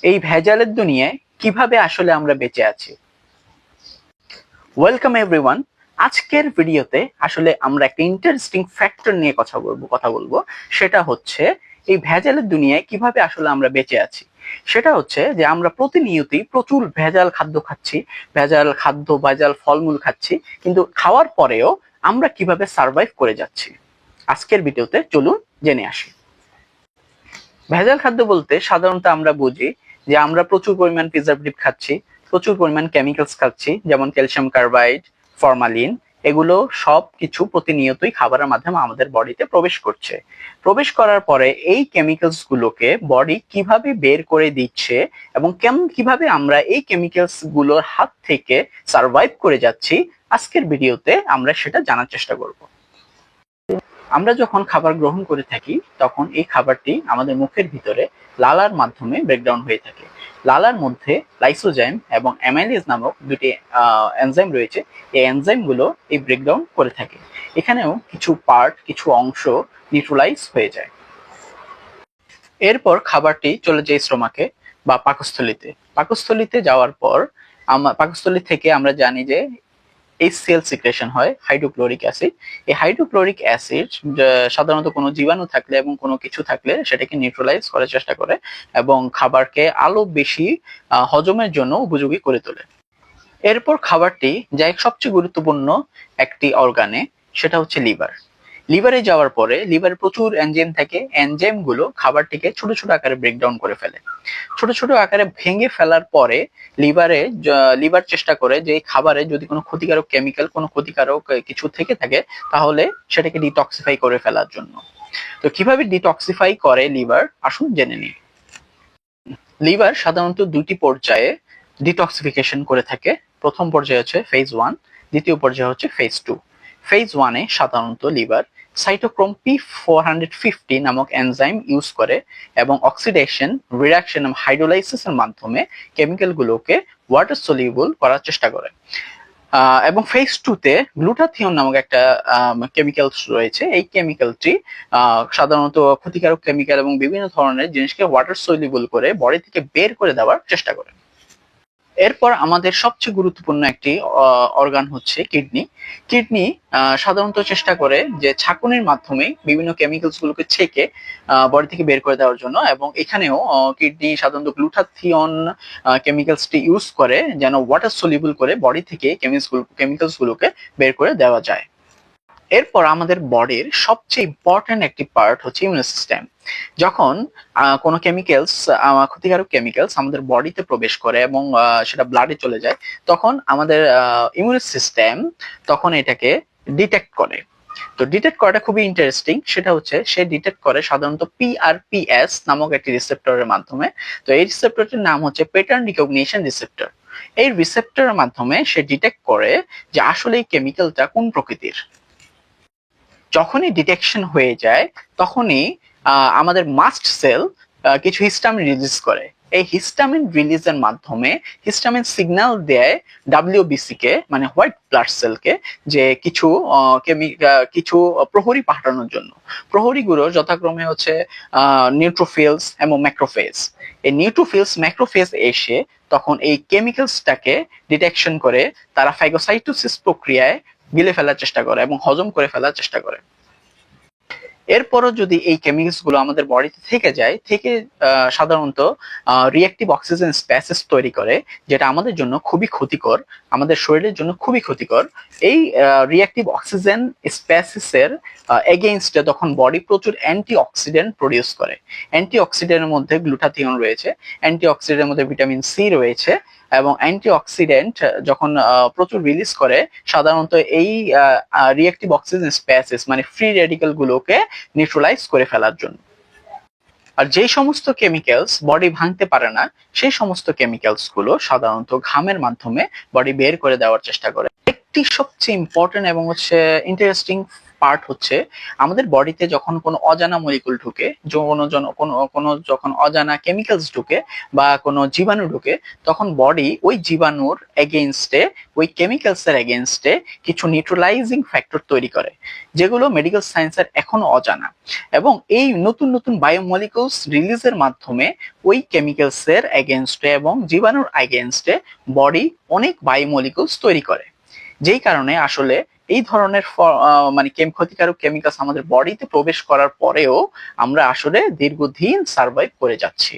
এই ভেজালের দুনিয়ায় কিভাবে আসলে আমরা বেঁচে আছি। Welcome everyone. আজকের ভিডিওতে আসলে আমরা একটা ইন্টারেস্টিং ফ্যাক্টর নিয়ে কথা বলবো। সেটা হচ্ছে এই ভেজালের দুনিয়ায় কিভাবে আসলে আমরা বেঁচে আছি। সেটা হচ্ছে যে আমরা প্রতিনিয়তই প্রচুর ভেজাল খাদ্য খাচ্ছি, ভেজাল ফলমূল খাচ্ছি, কিন্তু খাওয়ার পরেও আমরা কিভাবে সার্ভাইভ করে যাচ্ছি। আজকের ভিডিওতে চলুন জেনে আসি। ভেজাল খাদ্য বলতে সাধারণত আমরা বুঝি যে আমরা প্রচুর পরিমাণ প্রিজারভেটিভ খাচ্ছি, প্রচুর পরিমাণ কেমিক্যালস খাচ্ছি, যেমন ক্যালসিয়াম কার্বাইড, ফরমালিন। এগুলো সব কিছু প্রতিনিয়তই খাবারের মাধ্যমে আমাদের বডিতে প্রবেশ করছে। প্রবেশ করার পরে এই কেমিক্যালস গুলোকে বডি কিভাবে বের করে দিচ্ছে এবং কিভাবে আমরা এই কেমিক্যালস গুলোর হাত থেকে সার্ভাইভ করে যাচ্ছি, আজকের ভিডিওতে আমরা সেটা জানার চেষ্টা করব। আমরা যখন খাবার গ্রহণ করে থাকি তখন এই খাবারটি আমাদের মুখের ভিতরে লালার মাধ্যমে ব্রেকডাউন হয়ে থাকে। লালার মধ্যে লাইসোজাইম এবং অ্যামাইলেজ নামক দুটি এনজাইম রয়েছে। এই এনজাইম গুলো এই ব্রেকডাউন করে থাকে। এখানেও কিছু অংশ নিউট্রালাইজ হয়ে যায়। এরপর খাবারটি চলে যায় স্টোমাকে বা পাকস্থলীতে। পাকস্থলীতে যাওয়ার পর পাকস্থলী থেকে আমরা জানি যে HCl সিক্রেশন হয়, হাইড্রোক্লোরিক অ্যাসিড। এই হাইড্রোক্লোরিক অ্যাসিড সাধারণত কোনো জীবাণু থাকলে এবং কোনো কিছু থাকলে সেটাকে নিউট্রালাইজ করার চেষ্টা করে এবং খাবারকে আরো বেশি হজমের জন্য উপযোগী করে তোলে। এরপর খাবারটি যায় সবচেয়ে গুরুত্বপূর্ণ একটি অর্গানে, সেটা হচ্ছে লিভার। লিভারে যাওয়ার পরে লিভারে প্রচুর এনজাইম থাকে। এনজাইম গুলো খাবারটিকে ছোট ছোট আকারে ব্রেকডাউন করে ফেলে। ছোট ছোট আকারে ভেঙে ফেলার পরে লিভার চেষ্টা করে যে এই খাবারে যদি কোনো ক্ষতিকারক কেমিক্যাল, কোনো ক্ষতিকারক কিছু থেকে থাকে তাহলে সেটাকে ডিটক্সিফাই করে ফেলার জন্য। তো কিভাবে ডিটক্সিফাই করে লিভার, আসুন জেনে নিই। লিভার সাধারণত দুটি পর্যায়ে ডিটক্সিফিকেশন করে থাকে। প্রথম পর্যায়ে হচ্ছে ফেজ 1, দ্বিতীয় পর্যায়ে হচ্ছে ফেজ 2। ফেজ 1-এ সাধারণত লিভার সাইটোক্রোম P450 নামক এনজাইম ইউজ করে এবং অক্সিডেশন, রিডাকশন এবং হাইড্রোলাইসিসের মাধ্যমে কেমিক্যালগুলোকে ওয়াটার সলিউবল করার চেষ্টা করে। এবং ফেজ 2-তে গ্লুটাথিয়ন নামক একটা কেমিক্যাল রয়েছে। এই কেমিক্যালটি সাধারণত ক্ষতিকারক কেমিক্যাল এবং বিভিন্ন ধরনের জিনিসকে ওয়াটার সলিউবল করে বডি থেকে বের করে দেওয়ার চেষ্টা করে। এরপর আমাদের সবচেয়ে গুরুত্বপূর্ণ একটি অর্গান হচ্ছে কিডনি। কিডনি সাধারণত চেষ্টা করে যে ছাঁকুনির মাধ্যমে বিভিন্ন কেমিক্যালস গুলোকে ছেঁকে বডি থেকে বের করে দেওয়ার জন্য, এবং এখানেও কিডনি সাধারণত গ্লুটাথিয়ন কেমিক্যালসটি ইউজ করে যেন ওয়াটার সলিউবল করে বডি থেকে কেমিক্যালস গুলোকে বের করে দেওয়া যায়। এরপর আমাদের বডির সবচেয়ে ইম্পর্টেন্ট একটি পার্ট হচ্ছে ইমিউন সিস্টেম। যখন কোনো ক্ষতিকারক কেমিক্যালস আমাদের বডিতে প্রবেশ করে এবং সেটা ব্লাডে চলে যায়, তখন আমাদের ইমিউন সিস্টেম তখন এটাকে ডিটেক্ট করে। তো ডিটেক্ট করাটা খুবই ইন্টারেস্টিং। সেটা হচ্ছে সে ডিটেক্ট করে সাধারণত PRPS নামক একটি রিসেপ্টরের মাধ্যমে। তো এই রিসেপ্টরটির নাম হচ্ছে প্যাটার্ন রিকগনিশন রিসেপ্টর। এই রিসেপ্টরের মাধ্যমে সে ডিটেক্ট করে যে আসলে এই কেমিক্যালটা কোন প্রকৃতির। যখনই ডিটেকশন হয়ে যায় তখনই আমাদের মাস্ট সেল কিছু হিস্টামিন রিলিজ করে। এই হিস্টামিন রিলিজের মাধ্যমে হিস্টামিন সিগন্যাল দেয় WBC কে, মানে হোয়াইট ব্লাড সেলকে, যে কিছু প্রহরী পাঠানোর জন্য। প্রহরীগুলো যথাক্রমে হচ্ছে নিউট্রোফিলস এবং ম্যাক্রোফেজ। এই নিউট্রোফিলস ম্যাক্রোফেজ এসে তখন এই কেমিক্যালসটাকে ডিটেকশন করে তারা ফ্যাগোসাইটোসিস প্রক্রিয়ায় গিলে ফেলার চেষ্টা করে এবং হজম করে ফেলার চেষ্টা করে। এরপরও যদি এই কেমিক্যালস গুলো আমাদের বডিতে থেকে সাধারণত রিঅ্যাক্টিভ অক্সিজেন স্পেসিস তৈরি করে, যেটা আমাদের জন্য খুবই ক্ষতিকর, আমাদের শরীরের জন্য খুবই ক্ষতিকর। এই রিঅ্যাক্টিভ অক্সিজেন স্পেসিসের এগেইনস্টে তখন বডি প্রচুর অ্যান্টিঅক্সিডেন্ট প্রডিউস করে। অ্যান্টিঅক্সিডেন্টের মধ্যে গ্লুটাথিয়ন রয়েছে, অ্যান্টিঅক্সিডেন্টের মধ্যে ভিটামিন সি রয়েছে, এবং অ্যান্টিঅক্সিডেন্ট যখন প্রচুর রিলিজ করে সাধারণত এই রিঅ্যাক্টিভ অক্সিজেন স্পেসিস মানে ফ্রি রেডিক্যাল গুলোকে নিউট্রালাইজ করে ফেলার জন্য। আর যেই সমস্ত কেমিক্যালস বডি ভাঙতে পারে না সেই সমস্ত কেমিক্যালস গুলো সাধারণত ঘামের মাধ্যমে বডি বের করে দেওয়ার চেষ্টা করে। একটি সবচেয়ে ইম্পর্টেন্ট এবং হচ্ছে ইন্টারেস্টিং পার্ট হচ্ছে আমাদের বডিতে যখন কোনো অজানা মলিকুল ঢুকে, কোনো যখন অজানা কেমিক্যালস ঢুকে বা কোনো জীবাণু ঢুকে, তখন বডি ওই জীবাণুর এগেইনস্টে, ওই কেমিক্যালস এর এগেইনস্টে কিছু নিউট্রালাইজিং ফ্যাক্টর তৈরি করে, যেগুলো মেডিকেল সায়েন্সের এখনো অজানা। এবং এই নতুন নতুন বায়োমলিকুলস রিলিজের মাধ্যমে ওই কেমিক্যালস এর এগেইনস্টে এবং জীবাণুর এগেইনস্টে বডি অনেক বায়োমলিকুলস তৈরি করে, যেই কারণে আসলে এই ধরনের মানে ক্ষতিকারক কেমিক্যালস আমাদের বডিতে প্রবেশ করার পরেও আমরা আসলে দীর্ঘদিন সার্ভাইভ করে যাচ্ছি।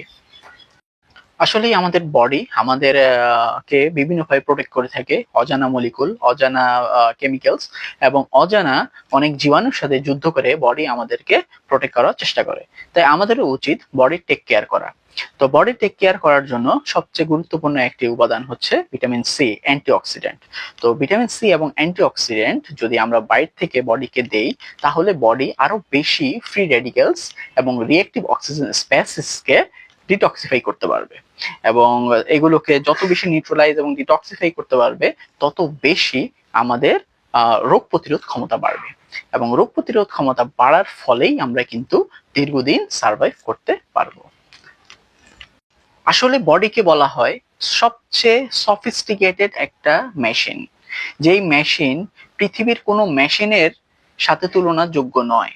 আসলে আমাদের বডি আমাদের কে বিভিন্নভাবে প্রোটেক্ট করে থাকে অজানা মলিকুল, অজানা কেমিক্যালস এবং অজানা অনেক জীবাণুর সাথে যুদ্ধ করে বডি আমাদেরকে প্রোটেক্ট করার চেষ্টা করে। তাই আমাদেরও উচিত বডি টেক কেয়ার করা। তো বডি টেক কেয়ার করার জন্য সবচেয়ে গুরুত্বপূর্ণ একটি উপাদান হচ্ছে ভিটামিন সি, অ্যান্টিঅক্সিডেন্ট। তো ভিটামিন সি এবং অ্যান্টিঅক্সিডেন্ট যদি আমরা বাইরে থেকে বডিকে দেই, তাহলে বডি আরো বেশি ফ্রি রেডিক্যালস এবং রিঅ্যাক্টিভ অক্সিজেন স্পেসিসকে ডিটক্সিফাই করতে পারবে। এবং এগুলোকে যত বেশি নিউট্রালাইজ এবং ডিটক্সিফাই করতে পারবে, তত বেশি আমাদের রোগ প্রতিরোধ ক্ষমতা বাড়বে। এবং রোগ প্রতিরোধ ক্ষমতা বাড়ার ফলেই আমরা কিন্তু দীর্ঘদিন সার্ভাইভ করতে পারবো। আসলে বডিকে বলা হয় সবচেয়ে সফিস্টিকেটেড একটা মেশিন, যেই মেশিন পৃথিবীর কোনো মেশিনের সাথে তুলনার যোগ্য নয়।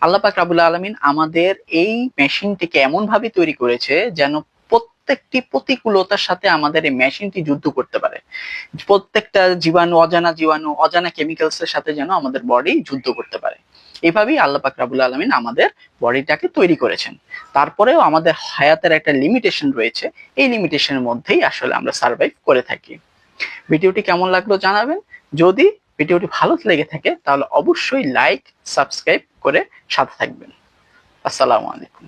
আল্লাহ পাক রাব্বুল আলামিন আমাদের এই মেশিনটিকে এমন ভাবে তৈরি করেছে যেন প্রত্যেকটি প্রতিকূলতার সাথে আমাদের এই মেশিনটি যুদ্ধ করতে পারে। প্রত্যেকটা জীবাণু, অজানা কেমিক্যালস এর সাথে যেন আমাদের বডি যুদ্ধ করতে পারে। এভাবেই আল্লাহ পাক রাব্বুল আলামিন আমাদের বডিটাকে তৈরি করেছেন। তারপরেও আমাদের হায়াতের একটা লিমিটেশন রয়েছে, এই লিমিটেশনের মধ্যেই আসলে আমরা সার্ভাইভ করে থাকি। ভিডিওটি কেমন লাগলো জানাবেন। যদি ভিডিওটি ভালো লেগে থাকে তাহলে অবশ্যই লাইক, সাবস্ক্রাইব করে সাথে থাকবেন। আসসালামু আলাইকুম।